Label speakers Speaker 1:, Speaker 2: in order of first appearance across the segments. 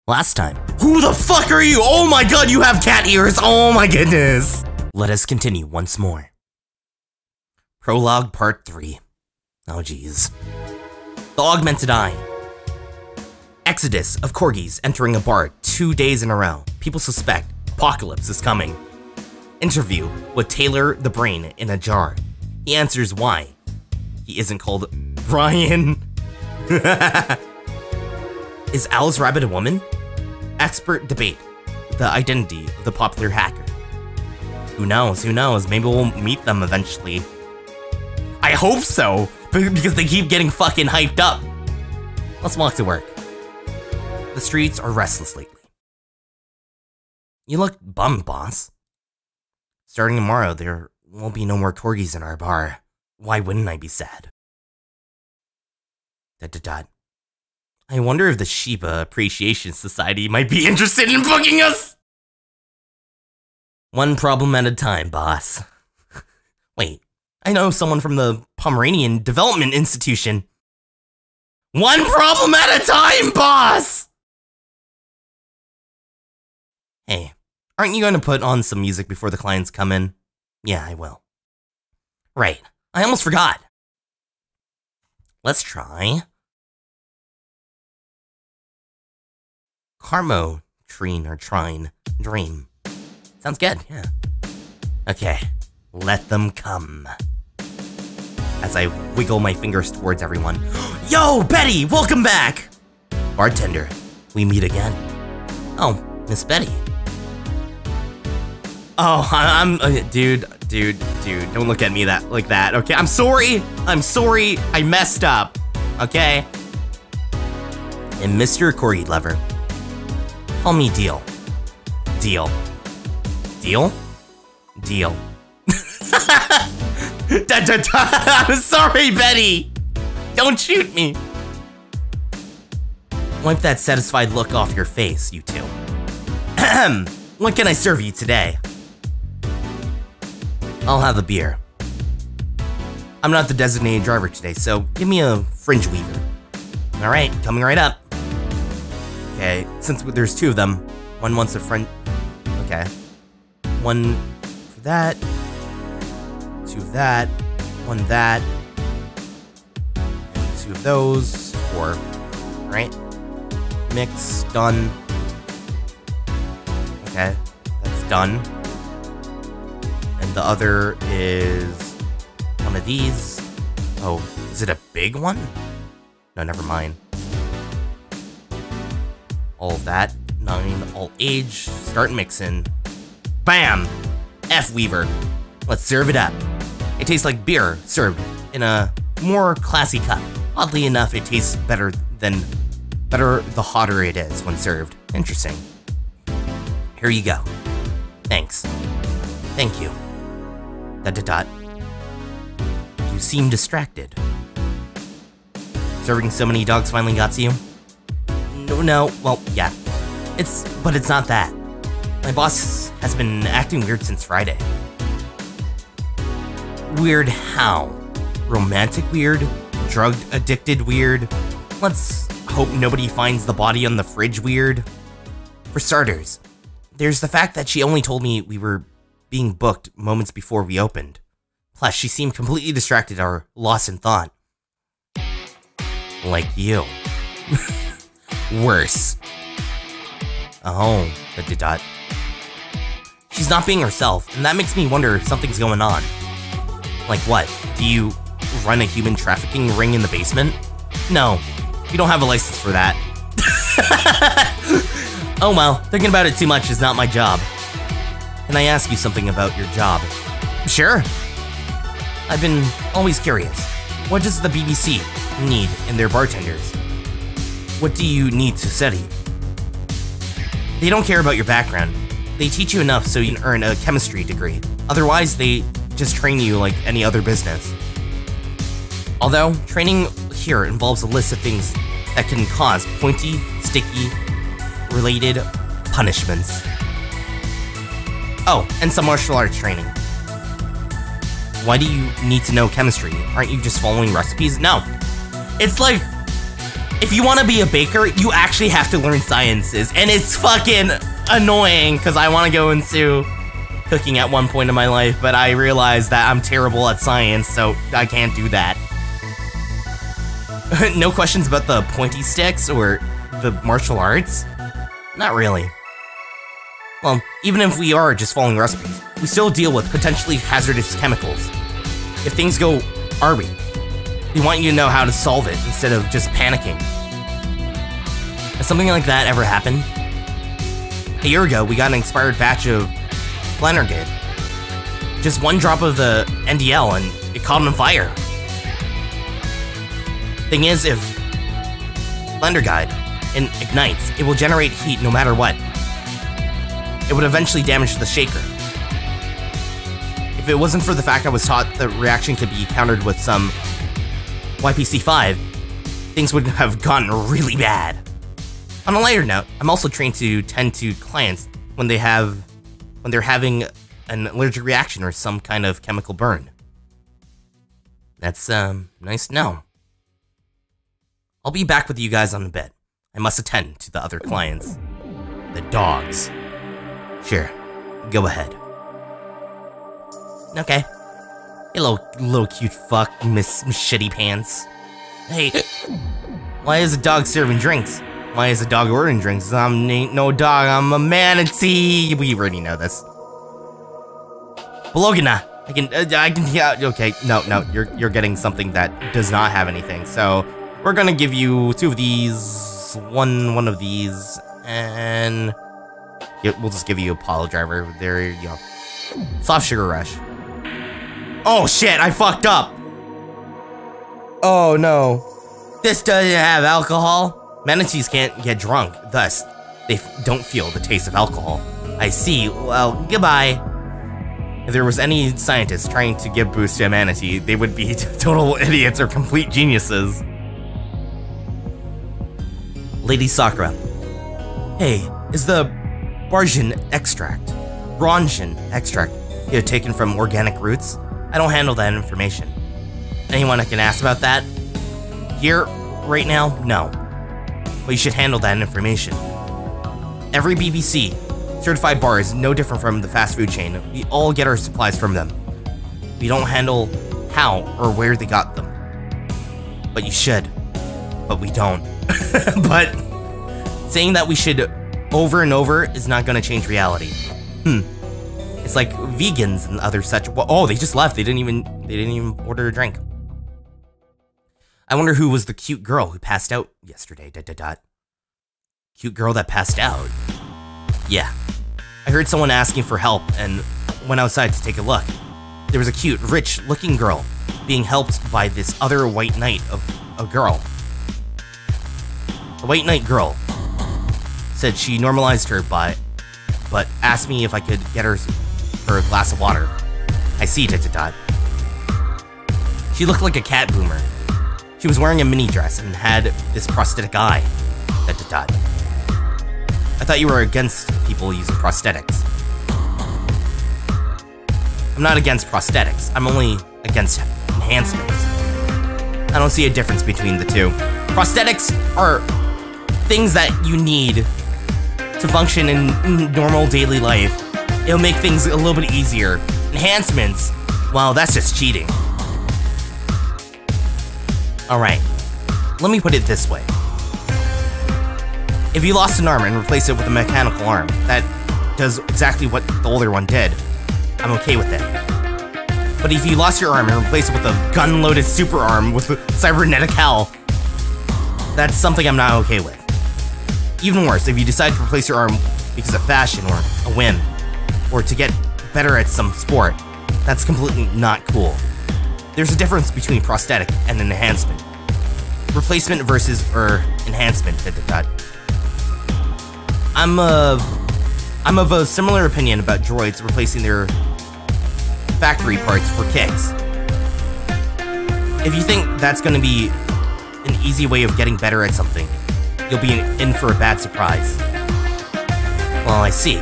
Speaker 1: Last time. Who the fuck are you? Oh my god, you have cat ears! Oh my goodness! Let us continue once more. Prologue Part 3. Oh jeez. The Augmented Eye. Exodus of corgis entering a bar 2 days in a row. People suspect apocalypse is coming. Interview with Taylor the Brain in a jar. He answers why he isn't called Brian. Is Alice Rabbit a woman? Expert debate the identity of the popular hacker. Who knows? Who knows? Maybe we'll meet them eventually. I hope so, because they keep getting fucking hyped up. Let's walk to work. The streets are restless lately. You look bummed, boss. Starting tomorrow, there won't be no more corgis in our bar. Why wouldn't I be sad? ... I wonder if the Shiba Appreciation Society might be interested in booking us! One problem at a time, boss. Wait, I know someone from the Pomeranian Development Institution. One problem at a time, boss! Hey, aren't you going to put on some music before the clients come in? Yeah, I will. Right, I almost forgot. Let's try... Carmo, Trine, or Trine, Dream. Sounds good, yeah. Okay, let them come. As I wiggle my fingers towards everyone. Yo, Betty, welcome back! Bartender, we meet again. Oh, Miss Betty. Oh, dude, don't look at me like that, okay? I'm sorry, I messed up, okay? And Mr. Corgi Lover. Call me Deal. Deal. Deal? Deal. I'm sorry, Betty! Don't shoot me! Wipe that satisfied look off your face, you two. Ahem. What can I serve you today? I'll have a beer. I'm not the designated driver today, so give me a fringe weaver. Alright, coming right up. Okay, since there's two of them, one wants a friend. Okay. One for that. Two of that. One that. And two of those. Four. Right? Mix. Done. Okay. That's done. And the other is one of these. Oh, is it a big one? No, never mind. All of that. 9, all age. Start mixing. Bam! F Weaver. Let's serve it up. It tastes like beer served in a more classy cup. Oddly enough, it tastes better the hotter it is when served. Interesting. Here you go. Thanks. Thank you. ... You seem distracted. Serving so many dogs finally got to you? No, well, yeah. But it's not that. My boss has been acting weird since Friday. Weird how? Romantic weird? Drug-addicted weird? Let's hope nobody finds the body on the fridge weird. For starters, there's the fact that she only told me we were being booked moments before we opened. Plus, she seemed completely distracted or lost in thought. Like you. Worse. Oh, ... She's not being herself, and that makes me wonder if something's going on. Like what? Do you run a human trafficking ring in the basement? No, you don't have a license for that. Oh well, thinking about it too much is not my job. Can I ask you something about your job? Sure. I've been always curious. What does the BBC need in their bartenders? What do you need to study? They don't care about your background. They teach you enough so you can earn a chemistry degree. Otherwise, they just train you like any other business. Although, training here involves a list of things that can cause pointy, sticky, related punishments. Oh, and some martial arts training. Why do you need to know chemistry? Aren't you just following recipes? No. It's like If you want to be a baker, you actually have to learn sciences, and it's fucking annoying because I want to go into cooking at one point in my life, but I realize that I'm terrible at science, so I can't do that. No questions about the pointy sticks or the martial arts? Not really. Well, even if we are just following recipes, we still deal with potentially hazardous chemicals. If things go arby, we want you to know how to solve it instead of just panicking. Has something like that ever happened? A year ago, we got an expired batch of Flannergate. Just one drop of the NDL and it caught on fire. Thing is, if Flanderguide ignites, it will generate heat no matter what. It would eventually damage the shaker. If it wasn't for the fact I was taught the reaction could be countered with some YPC-5, things would have gotten really bad. On a lighter note, I'm also trained to tend to clients when they're having an allergic reaction or some kind of chemical burn. That's nice to know. I'll be back with you guys on the bed. I must attend to the other clients. The dogs. Sure, go ahead. Okay. Hey, little cute fuck, Miss Shitty Pants. Hey, why is a dog serving drinks? Why is a dog ordering drinks? Ain't no dog, I'm a manatee. We already know this. Bologna. I can, yeah, okay, no, you're getting something that does not have anything, so we're gonna give you 2 of these, one of these, and we'll just give you a Apollo driver. There you go. Soft sugar rush. Oh shit, I fucked up! Oh no. This doesn't have alcohol. Manatees can't get drunk, thus, they don't feel the taste of alcohol. I see, well, goodbye. If there was any scientist trying to give boost to a manatee, they would be total idiots or complete geniuses. Lady Sakura. Hey, is the Barjan extract, here taken from organic roots? I don't handle that information. Anyone I can ask about that? Here, right now, no. But you should handle that information. Every BBC certified bar is no different from the fast food chain. We all get our supplies from them. We don't handle how or where they got them. But you should. But we don't. But saying that we should over and over is not gonna change reality. It's like vegans and other such. Oh, they just left. They didn't even order a drink. I wonder who was the cute girl who passed out yesterday. ... Cute girl that passed out? Yeah. I heard someone asking for help and went outside to take a look. There was a cute, rich-looking girl being helped by this other white knight of a girl. The white knight girl said she normalized her but asked me if I could get her a glass of water. I see, ... She looked like a cat boomer. She was wearing a mini dress and had this prosthetic eye. ... I thought you were against people using prosthetics. I'm not against prosthetics. I'm only against enhancements. I don't see a difference between the two. Prosthetics are things that you need to function in normal daily life. It'll make things a little bit easier. Enhancements, well, that's just cheating. Alright, let me put it this way. If you lost an arm and replace it with a mechanical arm that does exactly what the older one did, I'm okay with it. But if you lost your arm and replace it with a gun-loaded super arm with cybernetic hell, that's something I'm not okay with. Even worse, if you decide to replace your arm because of fashion or a whim, or to get better at some sport, that's completely not cool. There's a difference between prosthetic and an enhancement. Replacement versus enhancement. I'm of a similar opinion about droids replacing their factory parts for kicks. If you think that's going to be an easy way of getting better at something, you'll be in for a bad surprise. Well, I see.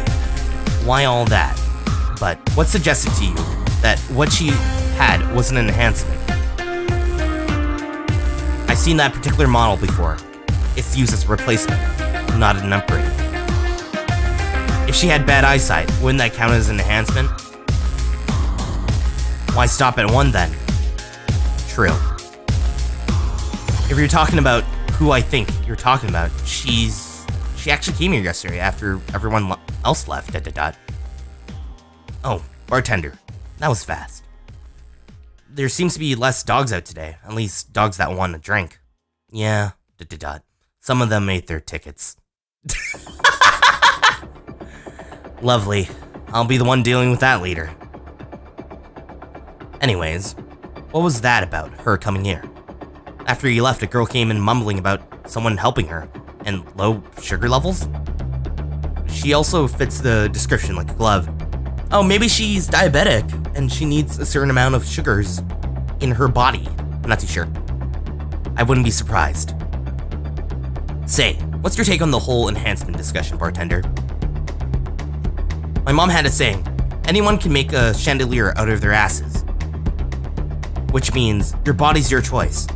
Speaker 1: Why all that? But what suggested to you that what she had was an enhancement? I've seen that particular model before. it's used as a replacement, not an upgrade. If she had bad eyesight, wouldn't that count as an enhancement? Why stop at 1 then? True. If you're talking about who I think you're talking about, she actually came here yesterday after everyone else left, ... Oh, bartender. That was fast. There seems to be less dogs out today, at least dogs that want a drink. Yeah, ... Some of them ate their tickets. Lovely. I'll be the one dealing with that later. Anyways, what was that about, her coming here? After you left, a girl came in mumbling about someone helping her, and low sugar levels? She also fits the description like a glove. Oh, maybe she's diabetic, and she needs a certain amount of sugars in her body. I'm not too sure. I wouldn't be surprised. Say, what's your take on the whole enhancement discussion, bartender? My mom had a saying, anyone can make a chandelier out of their asses. Which means, your body's your choice.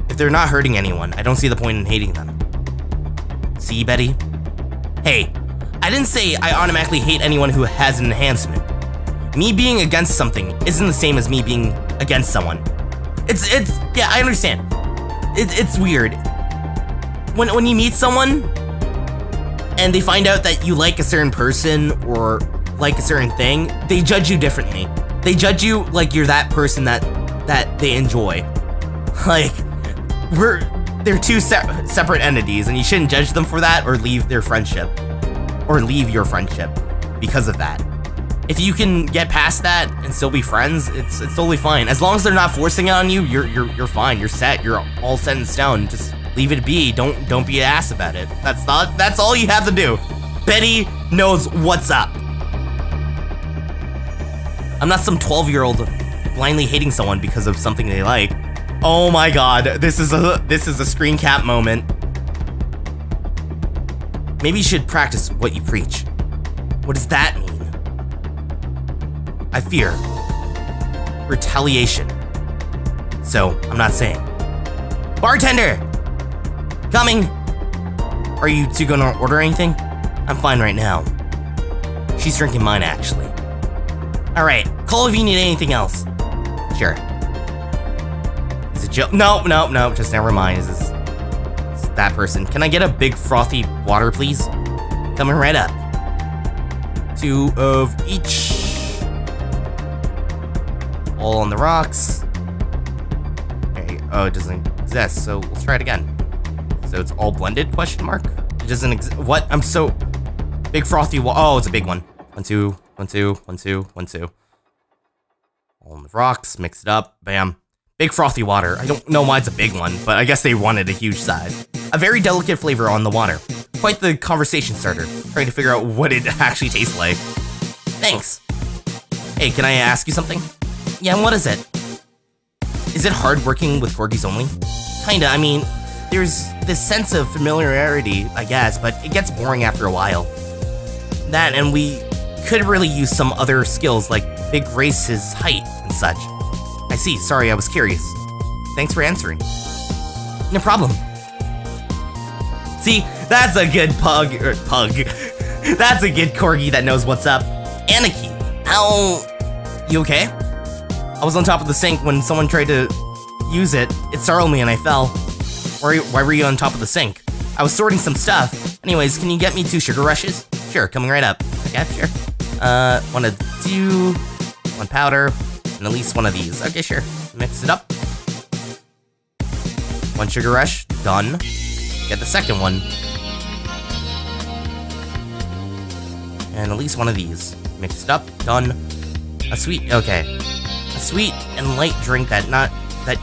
Speaker 1: If they're not hurting anyone, I don't see the point in hating them. See, Betty? Hey, I didn't say I automatically hate anyone who has an enhancement. Me being against something isn't the same as me being against someone. Yeah, I understand. It's weird. When you meet someone, and they find out that you like a certain person, or like a certain thing, they judge you differently. They judge you like you're that person that they enjoy. Like, they're two separate entities, and you shouldn't judge them for that or leave their friendship. Or leave your friendship because of that. If you can get past that and still be friends, it's totally fine. As long as they're not forcing it on you, you're fine. You're set. You're all set in stone. Just leave it be. Don't be an ass about it. That's all you have to do. Betty knows what's up. I'm not some 12-year-old blindly hating someone because of something they like. Oh my god, this is a screen cap moment. Maybe you should practice what you preach. What does that mean? I fear retaliation. So, I'm not saying. Bartender! Coming! Are you two gonna order anything? I'm fine right now. She's drinking mine, actually. Alright, call if you need anything else. Sure. Is it Joe? No, just never mind. It's that person. Can I get a big frothy water, please? Coming right up. 2 of each. All on the rocks. Okay. Oh, it doesn't exist, so let's try it again. So it's all blended, question mark? It doesn't exist. What? I'm so... Big frothy oh, it's a big one. 1, 2, 1, 2, 1, 2, 1, 2. All on the rocks, mix it up, bam. Big frothy water. I don't know why it's a big one, but I guess they wanted a huge size. A very delicate flavor on the water. Quite the conversation starter, trying to figure out what it actually tastes like. Thanks. Hey, can I ask you something? Yeah, what is it? Is it hard working with corgis only? Kinda, I mean, there's this sense of familiarity, I guess, but it gets boring after a while. That, and we could really use some other skills like Big Race's height and such. I see, sorry, I was curious. Thanks for answering. No problem. See, that's a good pug. That's a good corgi that knows what's up. Aniki, how... You okay? I was on top of the sink when someone tried to use it. It startled me and I fell. Why were you on top of the sink? I was sorting some stuff. Anyways, can you get me 2 sugar rushes? Sure, coming right up. Okay, sure. 1 of 2, 1 powder, and at least 1 of these. Okay, sure. Mix it up. 1 sugar rush, done. Get the second one. And at least 1 of these. Mix it up, done. A sweet, okay. A sweet and light drink that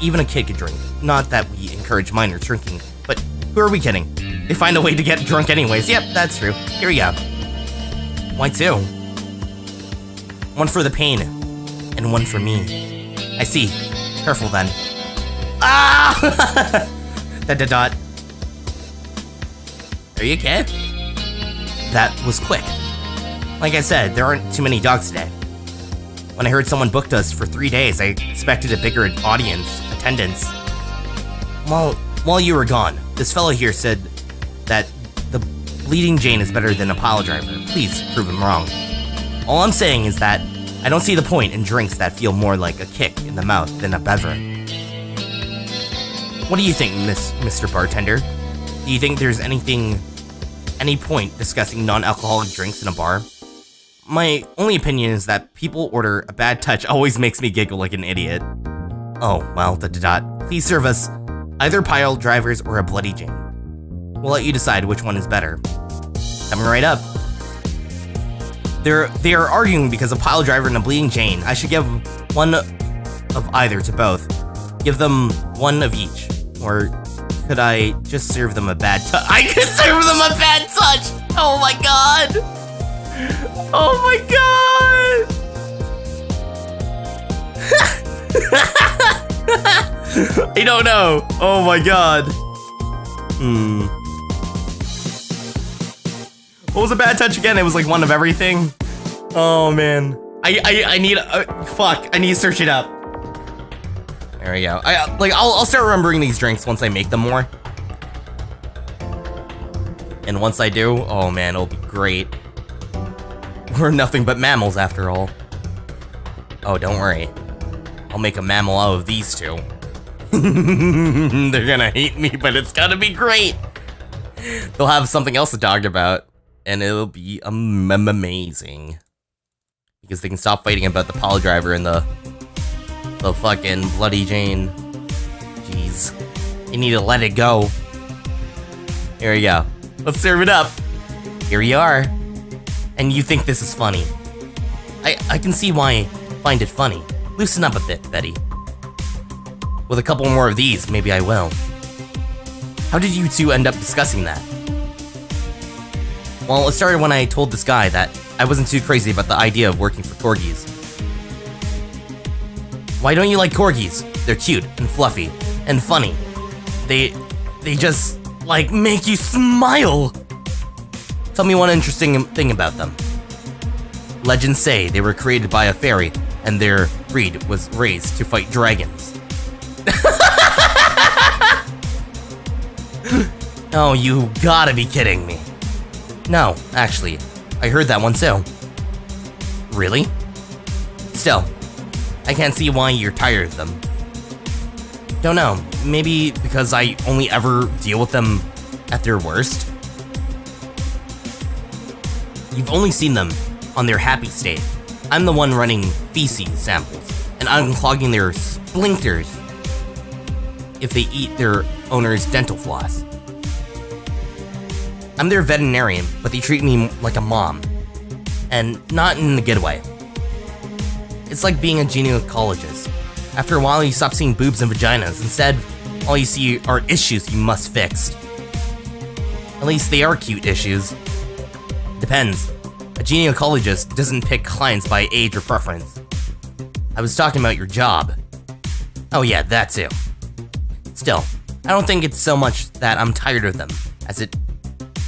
Speaker 1: even a kid could drink. Not that we encourage minors drinking, but who are we kidding? They find a way to get drunk anyways. Yep, that's true. Here we go. Why 2? 1 for the pain, and 1 for me. I see. Careful then. Ah! ... Are you okay? That was quick. Like I said, there aren't too many dogs today. When I heard someone booked us for 3 days, I expected a bigger audience attendance. Well, while you were gone, this fellow here said that the Bleeding Jane is better than a pile driver. Please prove him wrong. All I'm saying is that I don't see the point in drinks that feel more like a kick in the mouth than a bever. What do you think, Mr. Bartender? Do you think there's any point discussing non-alcoholic drinks in a bar? My only opinion is that people order a bad touch always makes me giggle like an idiot. Oh, well, ... Please serve us either pile drivers or a Bloody Jane. We'll let you decide which one is better. Coming right up. They are arguing because a pile driver and a Bleeding Jane. I should give one of either to both. Give them one of each. Or could I just serve them a bad touch? I could serve them a bad touch! Oh my god! Oh my god! I don't know. Oh my god. What was a bad touch again? It was like one of everything. Oh man. I need fuck. I need to search it up. There we go. I'll start remembering these drinks once I make them more. And once I do, oh man, it'll be great. We're nothing but mammals after all. Oh, don't worry. I'll make a mammal out of these two. They're gonna hate me, but it's gonna be great. They'll have something else to talk about, and it'll be amazing. Because they can stop fighting about the pile driver and the fucking Bloody Jane. Jeez. You need to let it go. Here we go. Let's serve it up. Here we are. And you think this is funny. I can see why you find it funny. Loosen up a bit, Betty. With a couple more of these, maybe I will. How did you two end up discussing that? Well, it started when I told this guy that I wasn't too crazy about the idea of working for corgis. Why don't you like corgis? They're cute and fluffy and funny. They just, like, make you smile. Tell me one interesting thing about them. Legends say they were created by a fairy and their breed was raised to fight dragons. Oh, you gotta be kidding me. No, actually, I heard that one too. Really? Still, I can't see why you're tired of them. Don't know, maybe because I only ever deal with them at their worst? You've only seen them on their happy state. I'm the one running feces samples and unclogging their splinters if they eat their owner's dental floss. I'm their veterinarian, but they treat me like a mom. And not in a good way. It's like being a gynecologist. After a while, you stop seeing boobs and vaginas. Instead, all you see are issues you must fix. At least they are cute issues. Depends. A gynecologist doesn't pick clients by age or preference. I was talking about your job. Oh yeah, that too. Still, I don't think it's so much that I'm tired of them, as it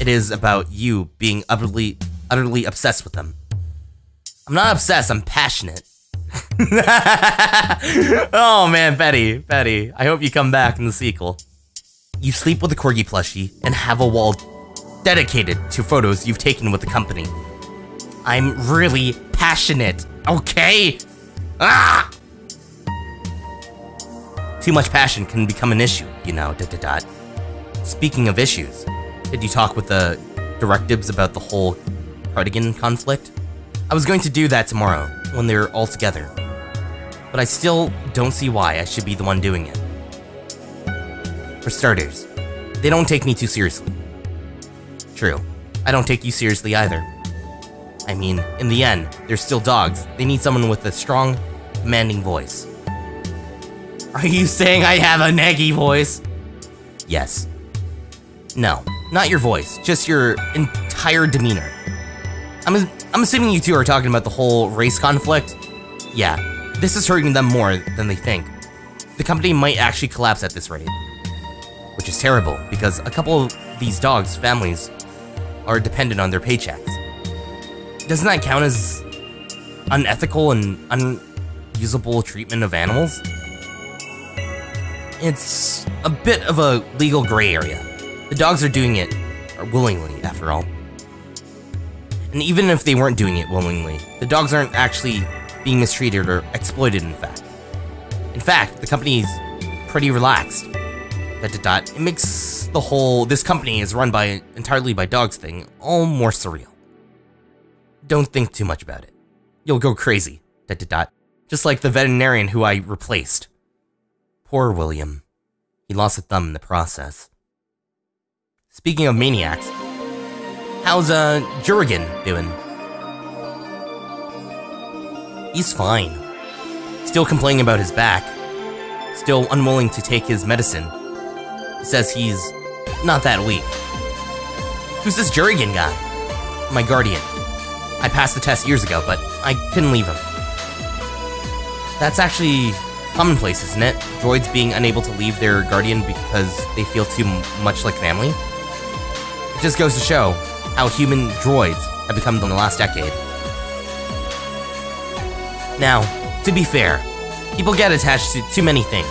Speaker 1: is about you being utterly obsessed with them. I'm not obsessed, I'm passionate. Oh man, Betty, I hope you come back in the sequel. You sleep with a corgi plushie and have a wall dedicated to photos you've taken with the company. I'm really passionate, okay? Ah! Too much passion can become an issue, you know, ... Speaking of issues, did you talk with the directives about the whole Cardigan conflict? I was going to do that tomorrow, when they're all together. But I still don't see why I should be the one doing it. For starters, they don't take me too seriously. True, I don't take you seriously either. I mean, in the end, they're still dogs. They need someone with a strong, commanding voice. Are you saying I have a naggy voice? Yes. No, not your voice, just your entire demeanor. I'm assuming you two are talking about the whole race conflict? Yeah, this is hurting them more than they think. The company might actually collapse at this rate. Which is terrible, because a couple of these dogs' families are dependent on their paychecks. Doesn't that count as unethical and unusable treatment of animals? it's a bit of a legal gray area. The dogs are doing it willingly, after all. And even if they weren't doing it willingly, the dogs aren't actually being mistreated or exploited, in fact. In fact, the company's pretty relaxed. ... It makes the whole "this company is run entirely by dogs" thing all more surreal. Don't think too much about it. You'll go crazy. ... Just like the veterinarian who I replaced. Poor William. He lost a thumb in the process. Speaking of maniacs, how's Jurgen doing? He's fine. Still complaining about his back. Still unwilling to take his medicine. He says he's not that weak. Who's this Jurgen guy? My guardian. I passed the test years ago, but I couldn't leave him. That's actually commonplace, isn't it? Droids being unable to leave their guardian because they feel too much like family? It just goes to show how human droids have become in the last decade. Now, to be fair, people get attached to too many things.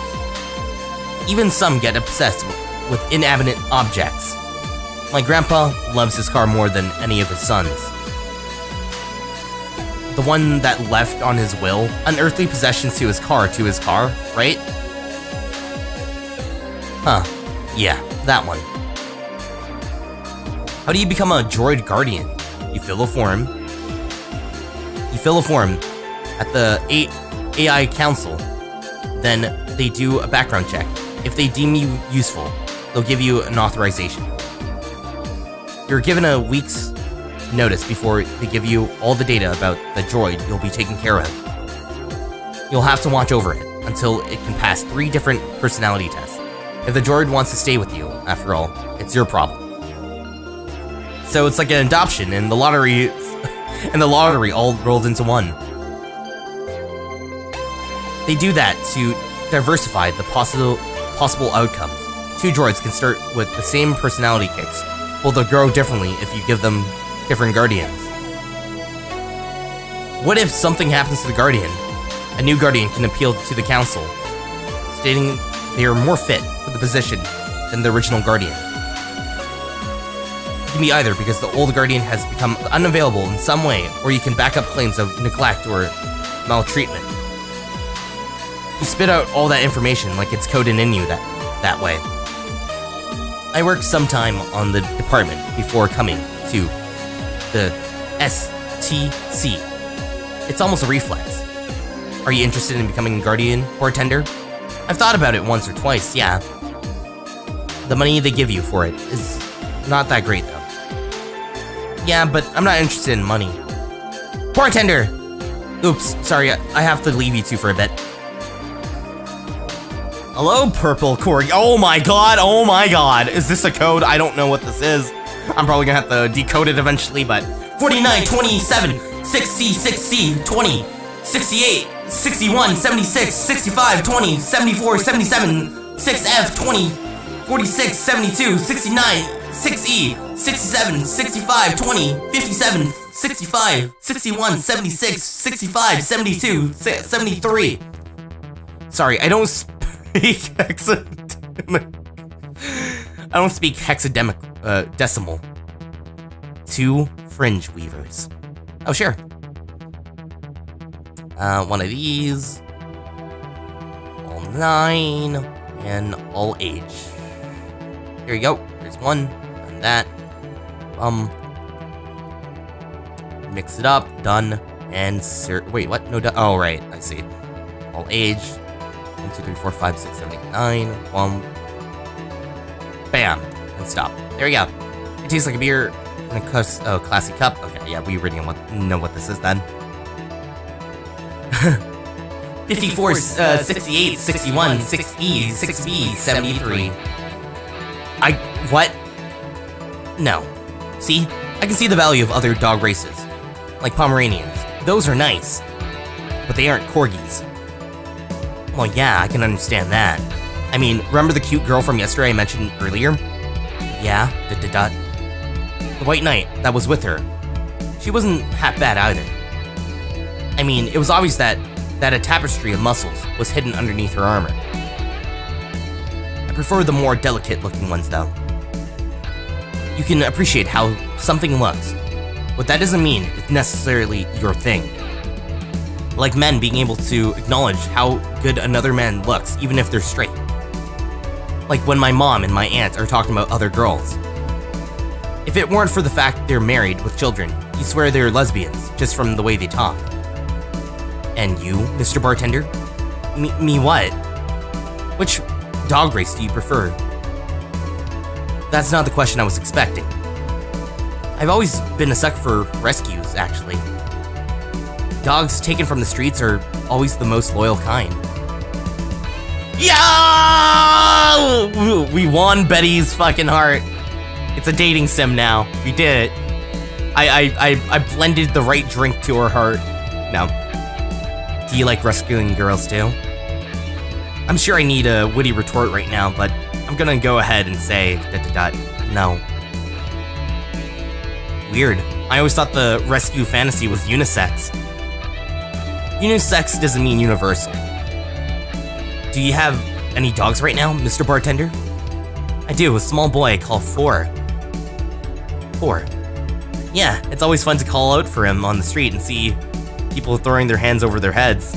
Speaker 1: Even some get obsessed with inanimate objects. My grandpa loves his car more than any of his sons. The one that left on his will, unearthly possessions to his car, right? Huh, yeah, that one. How do you become a droid guardian? You fill a form. At the AI Council. Then they do a background check. If they deem you useful, they'll give you an authorization. You're given a week's notice before they give you all the data about the droid you'll be taking care of. You'll have to watch over it until it can pass 3 different personality tests. If the droid wants to stay with you, after all, it's your problem. So it's like an adoption and the lottery all rolled into one. They do that to diversify the possible outcomes. 2 droids can start with the same personality kicks, but they'll grow differently if you give them different guardians. What if something happens to the guardian? A new guardian can appeal to the council, stating they are more fit for the position than the original guardian. It can be either because the old guardian has become unavailable in some way, or you can back up claims of neglect or maltreatment. You spit out all that information like it's coded in you that way. I worked some time on the department before coming to the STC. It's almost a reflex. Are you interested in becoming a guardian bartender? I've thought about it once or twice, yeah. The money they give you for it is not that great, though. Yeah, but I'm not interested in money. Bartender! Oops, sorry, I have to leave you two for a bit. Hello, Purple Corgi. Oh my god, is this a code? I don't know what this is. I'm probably gonna have to decode it eventually, but 49, 27, 6C, 6C, 20, 68, 61, 76, 65, 20, 74, 77, 6F, 20, 46, 72, 69, 6E, 67, 65, 20, 57, 65, 61, 76, 65, 72, 73. Sorry, I don't speak decimal. 2 fringe weavers. Oh, sure. One of these. All 9. And all age. Here you go. There's one. And that. Mix it up. Done. And wait, what? No, oh, right. I see. All age. 1, 2, 3, 4, 5, 6, 7, 8, 9. Bam. And stop. There you go. It tastes like a beer in a classy cup. Okay, yeah, we already know what this is then. 54, 68, 61, 6E, 6B, 73. What? No. See? I can see the value of other dog races. Like Pomeranians. Those are nice. But they aren't corgis. Well, yeah, I can understand that. I mean, remember the cute girl from yesterday I mentioned earlier? Yeah, The White Knight that was with her. She wasn't half bad either. I mean, it was obvious that a tapestry of muscles was hidden underneath her armor. I prefer the more delicate-looking ones, though. You can appreciate how something looks, but that doesn't mean it's necessarily your thing. Like men being able to acknowledge how good another man looks, even if they're straight. Like when my mom and my aunt are talking about other girls. If it weren't for the fact they're married with children, you swear they're lesbians, just from the way they talk. And you, Mr. Bartender? Me what? Which dog race do you prefer? That's not the question I was expecting. I've always been a sucker for rescues, actually. Dogs taken from the streets are always the most loyal kind. Yeah! We won Betty's fucking heart. It's a dating sim now. We did it. I blended the right drink to her heart. Now, do you like rescuing girls too? I'm sure I need a witty retort right now, but I'm gonna go ahead and say no. Weird. I always thought the rescue fantasy was unisex. Unisex doesn't mean universal. Do you have any dogs right now, Mr. Bartender? I do, a small boy I call Fore. Fore. Yeah, it's always fun to call out for him on the street and see people throwing their hands over their heads.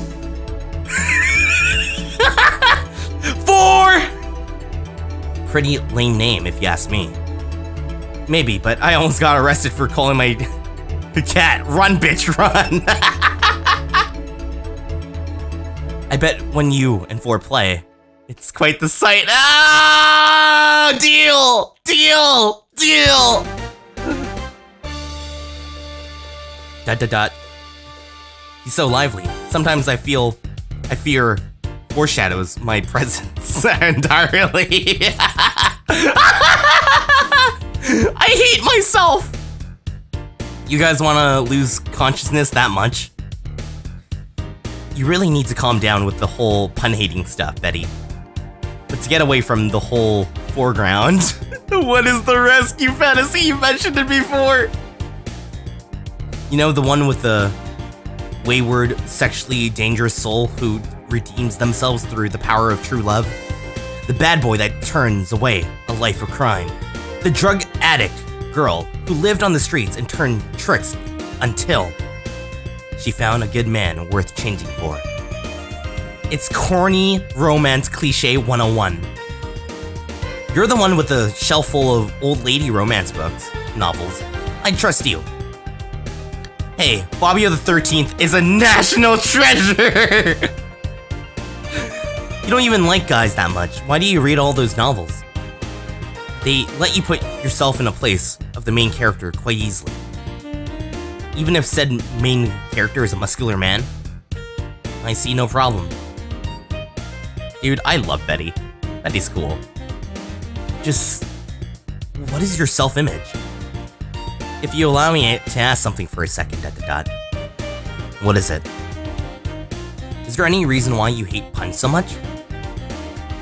Speaker 1: Fore! Pretty lame name, if you ask me. Maybe, but I almost got arrested for calling my cat. Run, bitch, run! I bet when you and Fore play, it's quite the sight. Ah! Deal! Deal! Deal! ... He's so lively. Sometimes I fear foreshadows my presence entirely. I hate myself! You guys wanna lose consciousness that much? You really need to calm down with the whole pun-hating stuff, Betty. But to get away from the whole foreground, what is the rescue fantasy? You mentioned it before! You know, the one with the wayward, sexually dangerous soul who redeems themselves through the power of true love? The bad boy that turns away a life of crime. The drug addict girl who lived on the streets and turned tricks until she found a good man worth changing for. It's corny romance cliche 101. You're the one with the shelf full of old lady romance books, novels. I trust you. Hey, Bobbio the 13th is a national treasure! You don't even like guys that much. Why do you read all those novels? They let you put yourself in a place of the main character quite easily. Even if said main character is a muscular man, I see no problem. Dude, I love Betty. Betty's cool. Just, what is your self-image? If you allow me to ask something for a second, what is it? Is there any reason why you hate puns so much?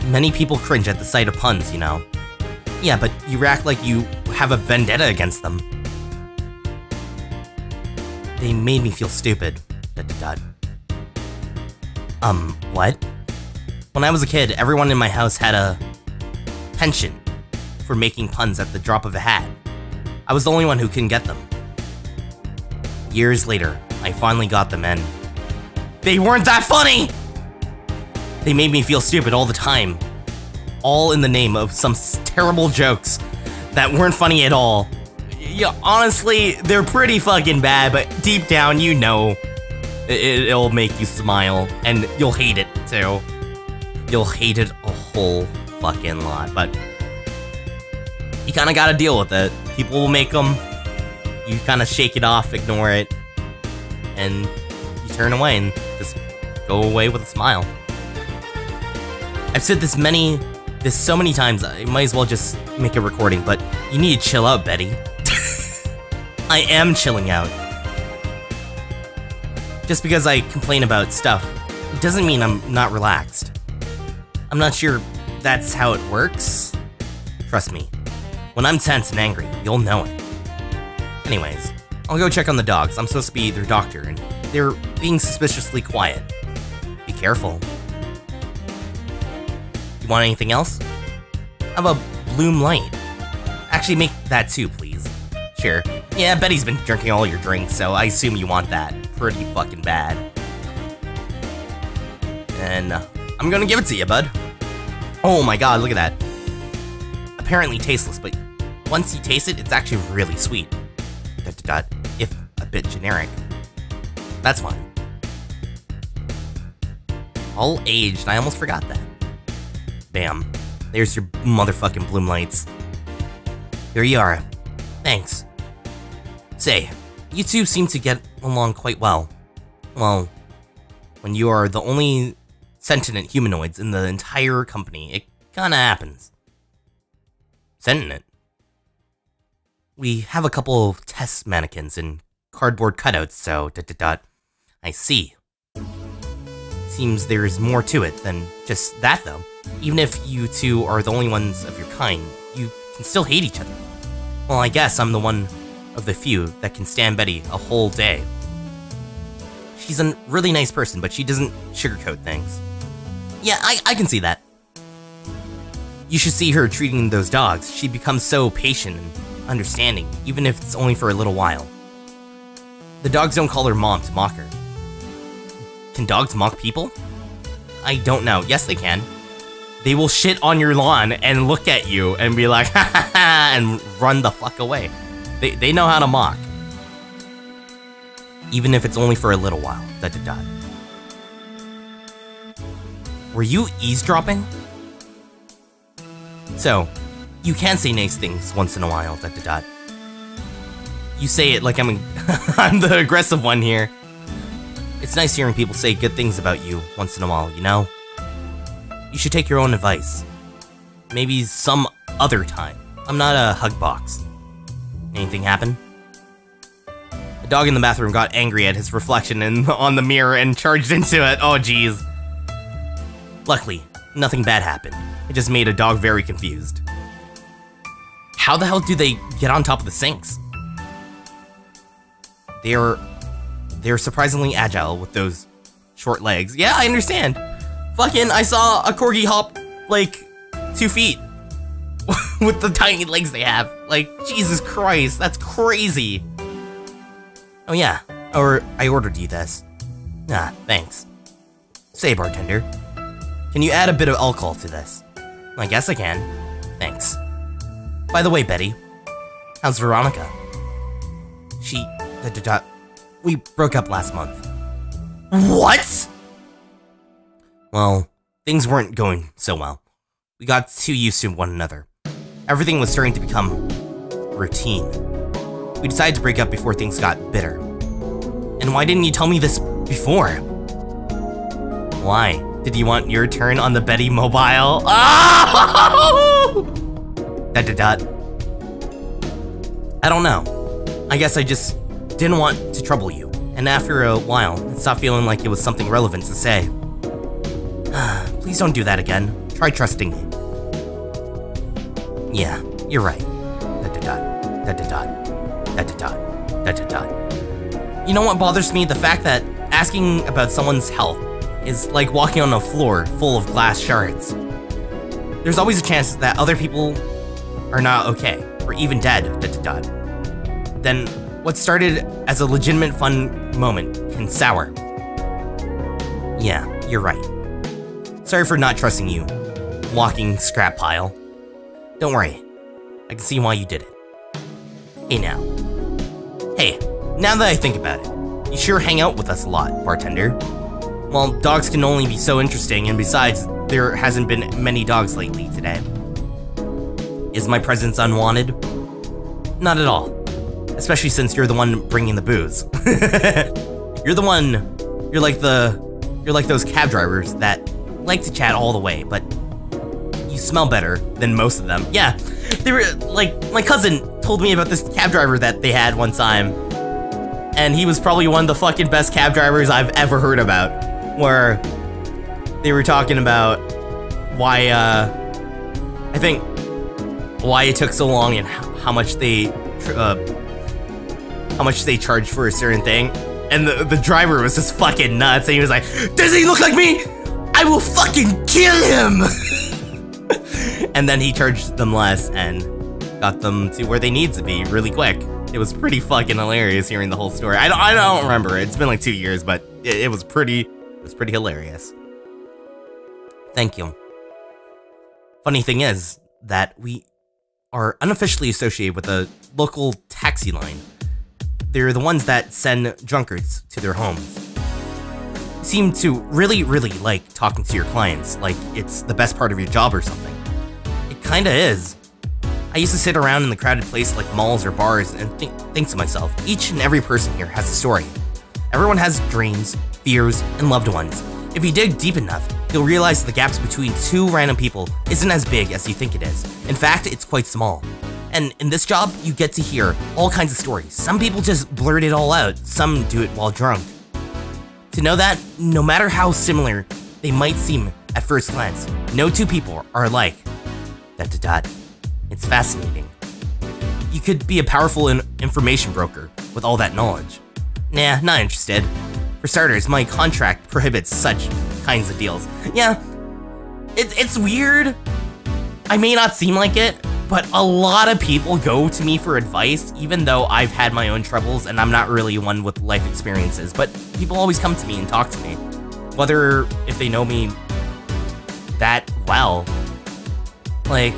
Speaker 1: Many people cringe at the sight of puns, you know. Yeah, but you act like you have a vendetta against them. They made me feel stupid, what? When I was a kid, everyone in my house had a penchant for making puns at the drop of a hat. I was the only one who couldn't get them. Years later, I finally got them and they weren't that funny! They made me feel stupid all the time. All in the name of some terrible jokes that weren't funny at all. Yeah, honestly, they're pretty fucking bad, but deep down, you know, it'll make you smile, and you'll hate it, too. You'll hate it a whole fucking lot, but you kinda gotta deal with it. People will make them, you kinda shake it off, ignore it, and you turn away and just go away with a smile. I've said this so many times, I might as well just make a recording, but you need to chill out, Betty. I am chilling out. Just because I complain about stuff, it doesn't mean I'm not relaxed. I'm not sure that's how it works. Trust me, when I'm tense and angry, you'll know it. Anyways, I'll go check on the dogs. I'm supposed to be their doctor, and they're being suspiciously quiet. Be careful. You want anything else? of a bloom light. Actually, make that too, please. Sure. Yeah, Betty's been drinking all your drinks, so I assume you want that pretty fucking bad. And I'm gonna give it to you, bud. Oh my god, look at that. Apparently tasteless, but once you taste it, it's actually really sweet. ... If a bit generic. That's fine. All aged, I almost forgot that. Bam. There's your motherfucking bloom lights. Here you are. Thanks. Say, you two seem to get along quite well. Well, when you are the only sentient humanoids in the entire company, it kinda happens. Sentient? We have a couple of test mannequins and cardboard cutouts, so ... I see. Seems there's more to it than just that, though. Even if you two are the only ones of your kind, you can still hate each other. Well, I guess I'm the one of the few that can stand Betty a whole day. She's a really nice person, but she doesn't sugarcoat things. Yeah, I can see that. You should see her treating those dogs. She becomes so patient and understanding, even if it's only for a little while. The dogs don't call her mom to mock her. Can dogs mock people? I don't know. Yes, they can. They will shit on your lawn and look at you and be like, ha ha ha, and run the fuck away. They know how to mock. Even if it's only for a little while. ... Were you eavesdropping? So, you can say nice things once in a while. ... You say it like I'm the aggressive one here. It's nice hearing people say good things about you once in a while, you know? You should take your own advice. Maybe some other time. I'm not a hug box. Anything happen? The dog in the bathroom got angry at his reflection on the mirror and charged into it. Oh, jeez. Luckily, nothing bad happened. It just made a dog very confused. How the hell do they get on top of the sinks? They're surprisingly agile with those short legs. Yeah, I understand. Fucking, I saw a corgi hop, like, 2 feet. With the tiny legs they have. Like, Jesus Christ, that's crazy. Oh yeah, I ordered you this. Ah, thanks. Say, bartender, can you add a bit of alcohol to this? I guess I can. Thanks. By the way, Betty, how's Veronica? She... We broke up last month. What? Well, things weren't going so well. We got too used to one another. Everything was starting to become routine. We decided to break up before things got bitter. And why didn't you tell me this before? Why? Did you want your turn on the Betty mobile? Oh! ... I don't know. I guess I just didn't want to trouble you. And after a while, it stopped feeling like it was something relevant to say. Please don't do that again. Try trusting me. Yeah, you're right. You know what bothers me? The fact that asking about someone's health is like walking on a floor full of glass shards. There's always a chance that other people are not okay, or even dead. Then what started as a legitimate fun moment can sour. Yeah, you're right. Sorry for not trusting you, walking scrap pile. Don't worry, I can see why you did it. Hey now that I think about it, you sure hang out with us a lot, bartender. Well, dogs can only be so interesting, and besides, there hasn't been many dogs lately today. Is my presence unwanted? Not at all. Especially since you're the one bringing the booze. You're like those cab drivers that like to chat all the way, but you smell better than most of them. Yeah, they were like, my cousin told me about this cab driver that they had one time, and he was probably one of the fucking best cab drivers I've ever heard about, where they were talking about why it took so long and how much they charged for a certain thing, and the driver was just fucking nuts, and he was like, does he look like me? I will fucking kill him! And then he charged them less and got them to where they need to be really quick. It was pretty fucking hilarious hearing the whole story. I don't remember. It's been like 2 years, but it was pretty hilarious. Thank you. Funny thing is that we are unofficially associated with a local taxi line. They're the ones that send drunkards to their homes. You seem to really like talking to your clients, like it's the best part of your job or something. It kinda is. I used to sit around in the crowded place like malls or bars and think to myself, each and every person here has a story. Everyone has dreams, fears, and loved ones. If you dig deep enough, you'll realize the gaps between two random people isn't as big as you think it is. In fact, it's quite small. And in this job, you get to hear all kinds of stories. Some people just blurt it all out, some do it while drunk. To know that, no matter how similar they might seem at first glance, no two people are alike. ... It's fascinating. You could be a powerful information broker with all that knowledge. Nah, not interested. For starters, my contract prohibits such kinds of deals. Yeah, it's weird. I may not seem like it, but a lot of people go to me for advice, even though I've had my own troubles and I'm not really one with life experiences, but people always come to me and talk to me. Whether if they know me that well. Like,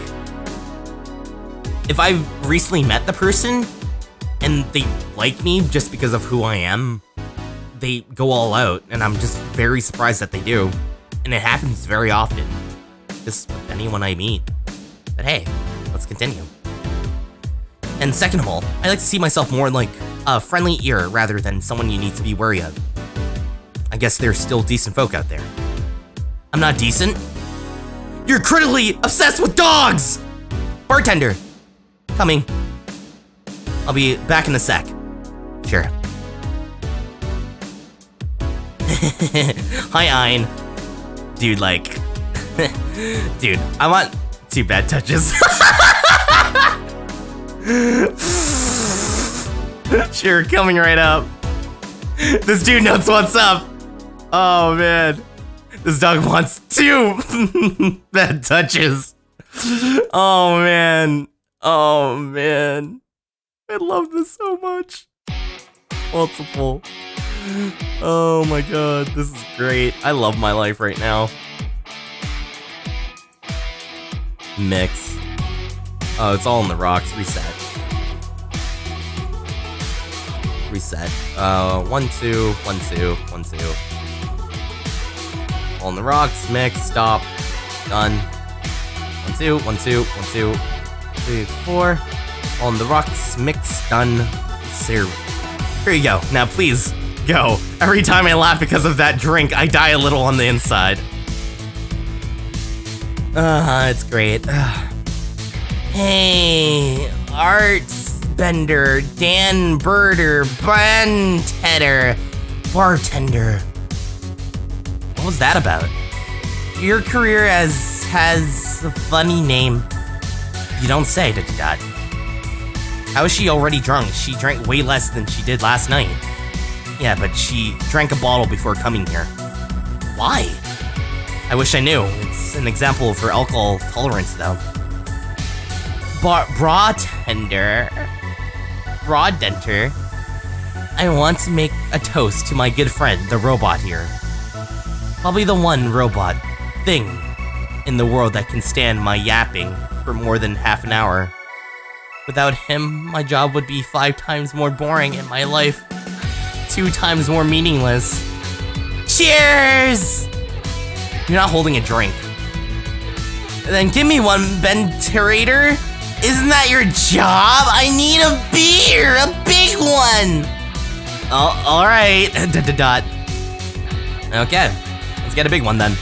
Speaker 1: if I've recently met the person and they like me just because of who I am, they go all out, and I'm just very surprised that they do. And it happens very often, just with anyone I meet. But hey, let's continue. And second of all, I like to see myself more like a friendly ear rather than someone you need to be wary of. I guess there's still decent folk out there. I'm not decent? You're critically obsessed with dogs! Bartender, coming. I'll be back in a sec. Sure. Hi, Ein. Dude, like... Dude, I want 2 bad touches. Sure, coming right up. This dude knows what's up. Oh, man. This dog wants 2 bad touches. Oh, man. Oh, man. I love this so much. Multiple. Oh my god, this is great. I love my life right now. Mix. Oh, it's all in the rocks. Reset. Reset. 1, 2, 1, 2, 1, 2. All in the rocks. Mix. Stop. Done. 1, 2, 1, 2, 1, 2, 3, 4. All in the rocks. Mix. Done. Serve. Here you go. Now, please. Go. Every time I laugh because of that drink, I die a little on the inside. It's great. Hey, Arts Bender, Dan Birder, Bartender, Bartender. What was that about? Your career has a funny name. You don't say, ... How is she already drunk? She drank way less than she did last night. Yeah, but she drank a bottle before coming here. Why? I wish I knew. It's an example of her alcohol tolerance, though. Bartender. Broad-denter. I want to make a toast to my good friend, the robot here. Probably the one robot thing in the world that can stand my yapping for more than half an hour. Without him, my job would be 5 times more boring and my life 2 times more meaningless. Cheers! You're not holding a drink. Then give me one, Venturator. Isn't that your job? I need a beer, a big one. Oh, all right. ... Okay, let's get a big one then.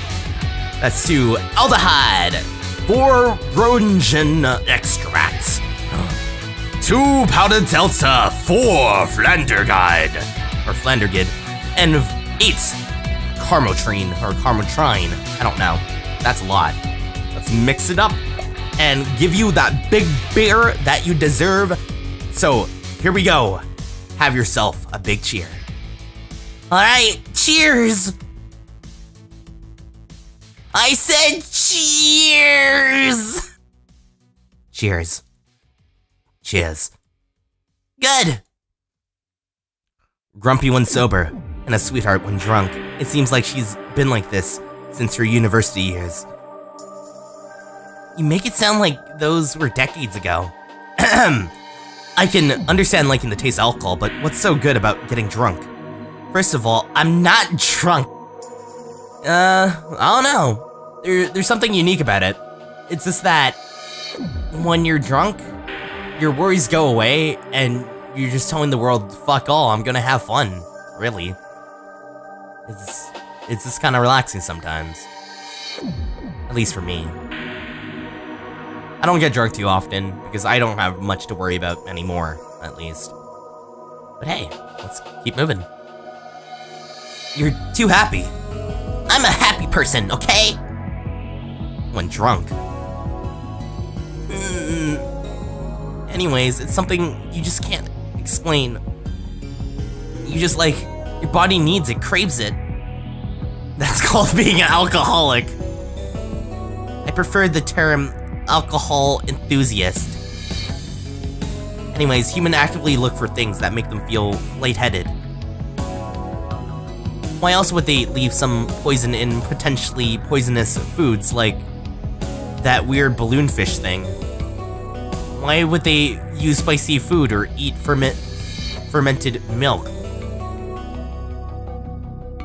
Speaker 1: That's 2 aldehyde, 4 Roentgen extracts, 2 powdered delta, 4 Flandergide, or Flandergid, and 8 Carmotrine, or Carmotrine. I don't know. That's a lot. Let's mix it up and give you that big beer that you deserve. So, here we go. Have yourself a big cheer. Alright, cheers! I said cheers! Cheers. Cheers. Good! Grumpy when sober, and a sweetheart when drunk. It seems like she's been like this since her university years. You make it sound like those were decades ago. I can understand liking the taste of alcohol, but what's so good about getting drunk? First of all, I'm not drunk. I don't know. There's something unique about it. It's just that when you're drunk, your worries go away, and you're just telling the world, fuck all, I'm gonna have fun. Really. It's just kind of relaxing sometimes. At least for me. I don't get drunk too often, because I don't have much to worry about anymore, at least. But hey, let's keep moving. You're too happy. I'm a happy person, okay? When drunk. Anyways, it's something you just can't explain. You just like, your body needs it, craves it. That's called being an alcoholic. I prefer the term alcohol enthusiast. Anyways, humans actively look for things that make them feel lightheaded. Why else would they leave some poison in potentially poisonous foods like that weird balloon fish thing? Why would they use spicy food or eat fermented milk?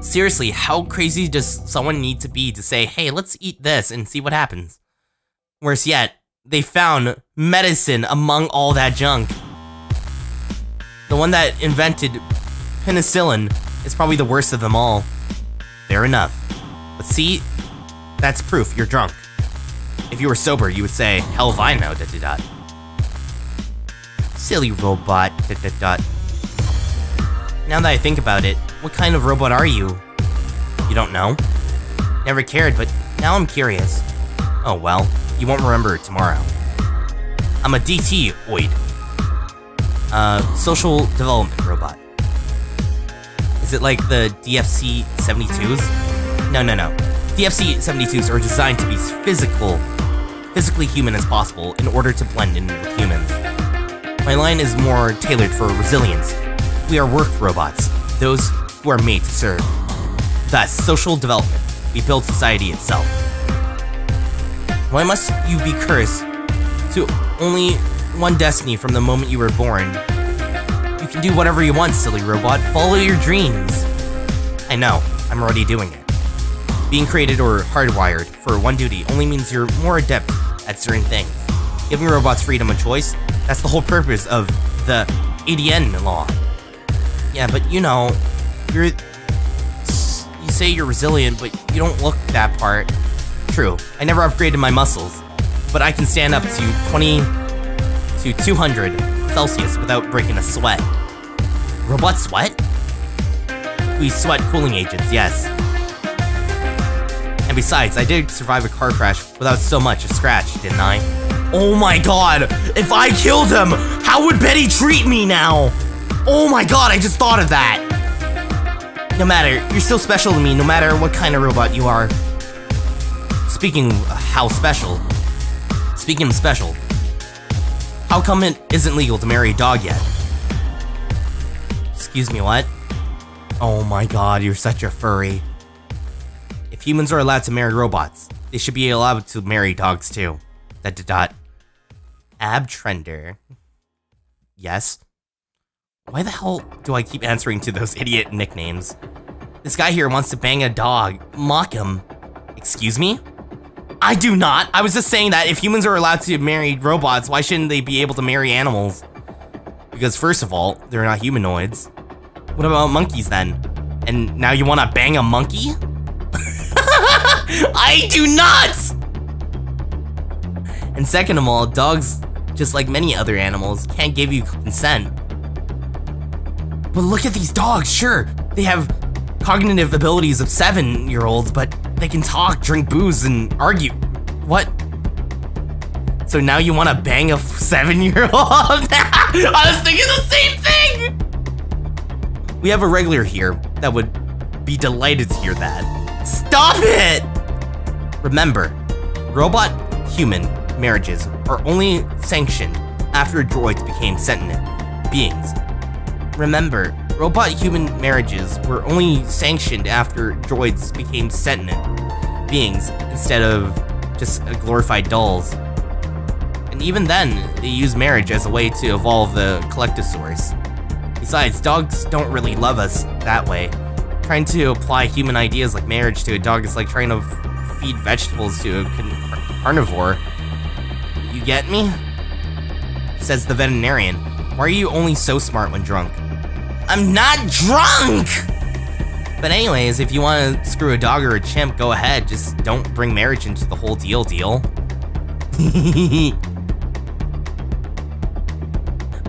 Speaker 1: Seriously, how crazy does someone need to be to say, hey, let's eat this and see what happens? Worse yet, they found medicine among all that junk. The one that invented penicillin is probably the worst of them all. Fair enough. But see, that's proof you're drunk. If you were sober, you would say, hell if I know, ... Silly robot, ... Now that I think about it, what kind of robot are you? You don't know? Never cared, but now I'm curious. Oh well, you won't remember it tomorrow. I'm a DT-oid. Social development robot. Is it like the DFC-72s? No. DFC-72s are designed to be physically human as possible in order to blend in with humans. My line is more tailored for resilience. We are work robots, those who are made to serve. Thus, social development. We build society itself. Why must you be cursed to only one destiny from the moment you were born? You can do whatever you want, silly robot. Follow your dreams. I know, I'm already doing it. Being created or hardwired for one duty only means you're more adept at certain things. Giving robots freedom of choice, that's the whole purpose of the ADN law. Yeah, but you know, you say you're resilient, but you don't look that part. True, I never upgraded my muscles, but I can stand up to 20 to 200 Celsius without breaking a sweat. Robot sweat? We sweat cooling agents, yes. And besides, I did survive a car crash without so much as a scratch, didn't I? Oh my god, if I killed him, how would Betty treat me now? Oh my god, I just thought of that! No matter, you're still special to me no matter what kind of robot you are. Speaking of special, how come it isn't legal to marry a dog yet? Excuse me, what? Oh my god, you're such a furry. If humans are allowed to marry robots, they should be allowed to marry dogs too. ... Abtrender. Yes? Why the hell do I keep answering to those idiot nicknames? This guy here wants to bang a dog. Mock him. Excuse me? I do not! I was just saying that if humans are allowed to marry robots, why shouldn't they be able to marry animals? Because first of all, they're not humanoids. What about monkeys then? And now you wanna bang a monkey? I do not! And second of all, dogs, just like many other animals, can't give you consent. But look at these dogs, sure, they have cognitive abilities of 7-year-olds, but they can talk, drink booze, and argue. What? So now you want to bang a 7-year-old? I was thinking the same thing! We have a regular here that would be delighted to hear that. Stop it! Remember, robot, human, marriages are only sanctioned after droids became sentient beings. Remember, robot-human marriages were only sanctioned after droids became sentient beings instead of just glorified dolls. And even then, they use marriage as a way to evolve the Collectosaurus. Besides, dogs don't really love us that way. Trying to apply human ideas like marriage to a dog is like trying to feed vegetables to a carnivore. You get me? Says the veterinarian. Why are you only so smart when drunk? I'm not drunk! But anyways, if you want to screw a dog or a chimp, go ahead. Just don't bring marriage into the whole deal.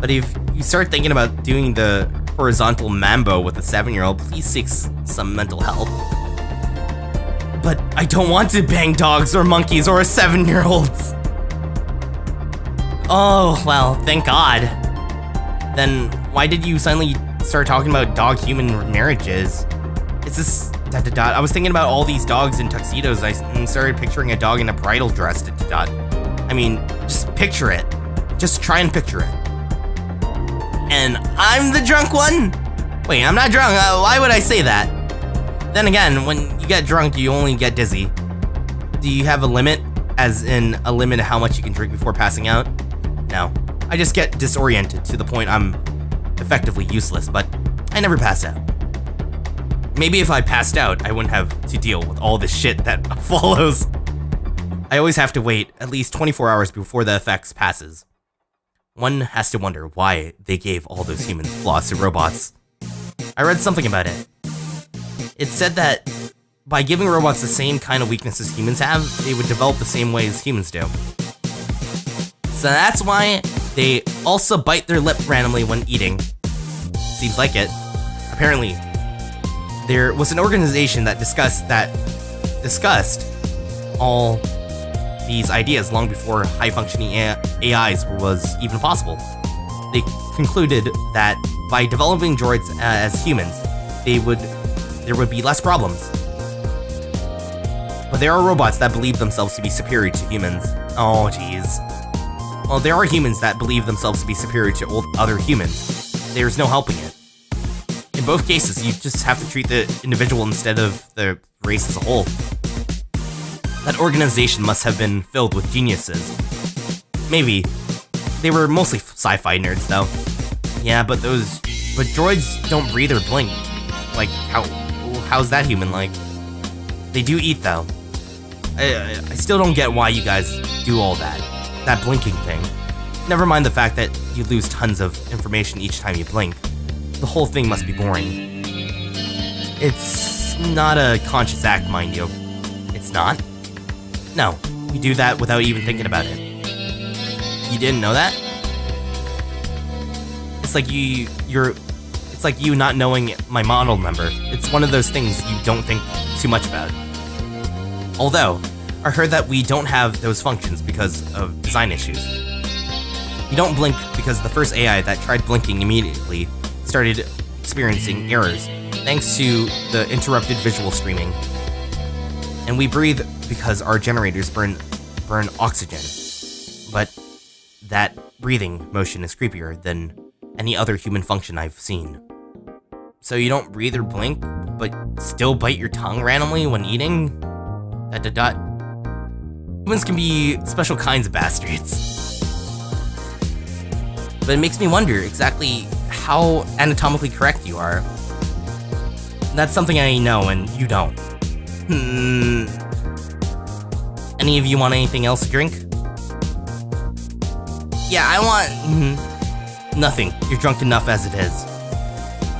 Speaker 1: But if you start thinking about doing the horizontal mambo with a 7-year-old, please seek some mental help. But I don't want to bang dogs or monkeys or 7-year-olds. Oh, well, thank God. Then why did you suddenly start talking about dog-human marriages? It's this ... I was thinking about all these dogs in tuxedos and started picturing a dog in a bridal dress ... I mean, just picture it. Just try and picture it. And I'm the drunk one? Wait, I'm not drunk. Why would I say that? Then again, when you get drunk, you only get dizzy. Do you have a limit? As in, a limit of how much you can drink before passing out? No. I just get disoriented to the point I'm effectively useless, but I never pass out. Maybe if I passed out, I wouldn't have to deal with all this shit that follows. I always have to wait at least 24 hours before the effects passes. One has to wonder why they gave all those human flaws to robots. I read something about it. It said that by giving robots the same kind of weaknesses humans have, they would develop the same way as humans do. So that's why they also bite their lip randomly when eating. Seems like it. Apparently, there was an organization that discussed all these ideas long before high-functioning AIs was even possible. They concluded that by developing droids as humans, there would be less problems. But there are robots that believe themselves to be superior to humans. Oh, jeez. Well, there are humans that believe themselves to be superior to other humans. There's no helping it. In both cases, you just have to treat the individual instead of the race as a whole. That organization must have been filled with geniuses. Maybe. They were mostly sci-fi nerds, though. Yeah, but droids don't breathe or blink. Like, how's that human-like? They do eat, though. I still don't get why you guys do all that. That blinking thing. Never mind the fact that you lose tons of information each time you blink. The whole thing must be boring. It's not a conscious act, mind you. It's not? No, you do that without even thinking about it. You didn't know that? It's like it's like you not knowing my model number. It's one of those things you don't think too much about. Although, I heard that we don't have those functions because of design issues. You don't blink because the first AI that tried blinking immediately started experiencing errors, thanks to the interrupted visual streaming. And we breathe because our generators burn oxygen. But that breathing motion is creepier than any other human function I've seen. So you don't breathe or blink, but still bite your tongue randomly when eating? ... Humans can be special kinds of bastards. But it makes me wonder exactly how anatomically correct you are. That's something I know and you don't. Any of you want anything else to drink? Yeah, I want... nothing. You're drunk enough as it is.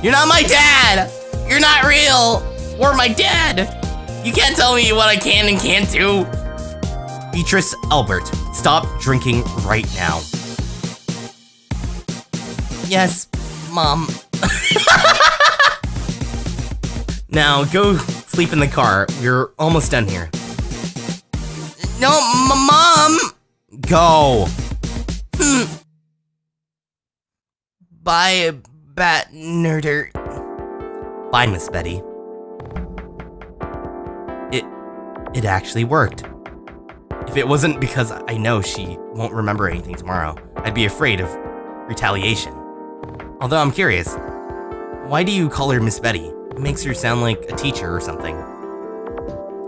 Speaker 1: You're not my dad! You're not real! Or my dad! You can't tell me what I can and can't do! Beatrice Albert, stop drinking right now. Yes, Mom. Now, go sleep in the car. We're almost done here. No, Mom! Go! Bye, Bat Nerder. Bye, Miss Betty. It actually worked. If it wasn't because I know she won't remember anything tomorrow, I'd be afraid of retaliation. Although I'm curious, why do you call her Miss Betty? It makes her sound like a teacher or something.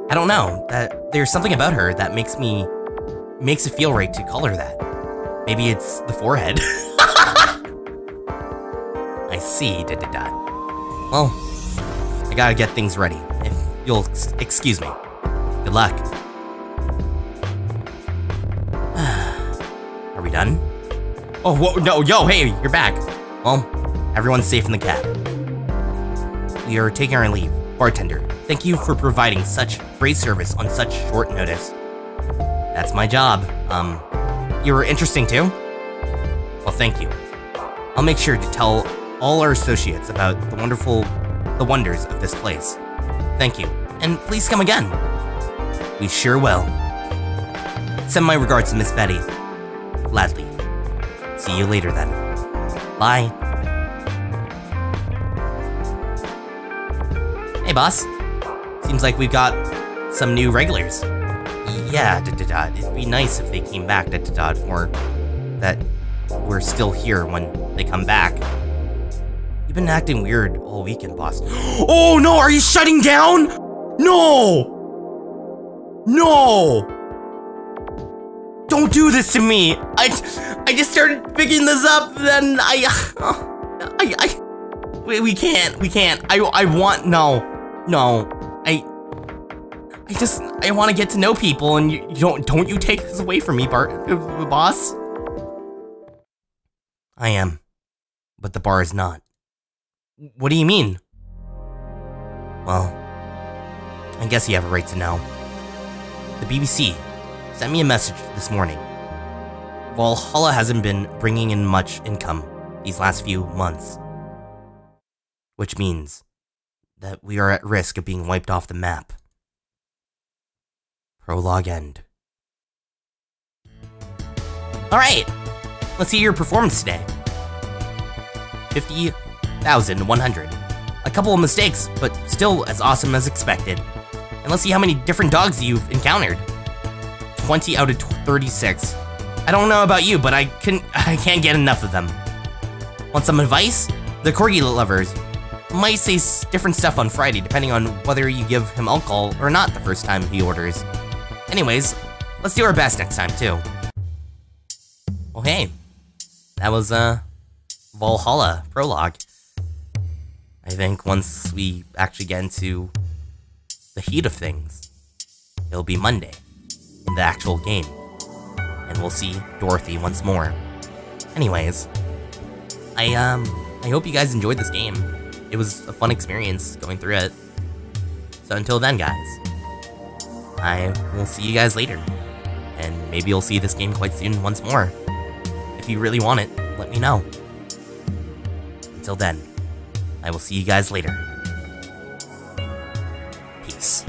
Speaker 1: I don't know, there's something about her that makes it feel right to call her that. Maybe it's the forehead. I see, Well, I gotta get things ready, if you'll excuse me. Good luck. Are we done? Oh, whoa, no, yo, hey, you're back. Well, everyone's safe in the cab. We are taking our leave. Bartender, thank you for providing such great service on such short notice. That's my job. You were interesting too? Well, thank you. I'll make sure to tell all our associates about the wonders of this place. Thank you, and please come again. We sure will. Send my regards to Miss Betty. Gladly. See you later then. Bye. Hey, boss. Seems like we've got some new regulars. Yeah, it'd be nice if they came back, or that we're still here when they come back. You've been acting weird all weekend, boss. Oh no, are you shutting down? No! No! Don't do this to me! I just started picking this up, then we can't. I want, no. I want to get to know people, and you don't you take this away from me, boss? I am, but the bar is not. What do you mean? Well, I guess you have a right to know. The BBC sent me a message this morning. Valhalla hasn't been bringing in much income these last few months, which means that we are at risk of being wiped off the map. Prologue end. Alright, let's see your performance today. 50,100. A couple of mistakes, but still as awesome as expected. And let's see how many different dogs you've encountered. 20 out of 36. I don't know about you, but I can't get enough of them. Want some advice? The corgi lovers might say different stuff on Friday, depending on whether you give him alcohol or not the first time he orders. Anyways, let's do our best next time, too. Well, hey, that was, Valhalla Prologue. I think once we actually get into the heat of things, it'll be Monday in the actual game, and we'll see Dorothy once more. Anyways, I hope you guys enjoyed this game. It was a fun experience going through it. So until then, guys, I will see you guys later, and maybe you'll see this game quite soon once more. If you really want it, let me know. Until then, I will see you guys later. Peace.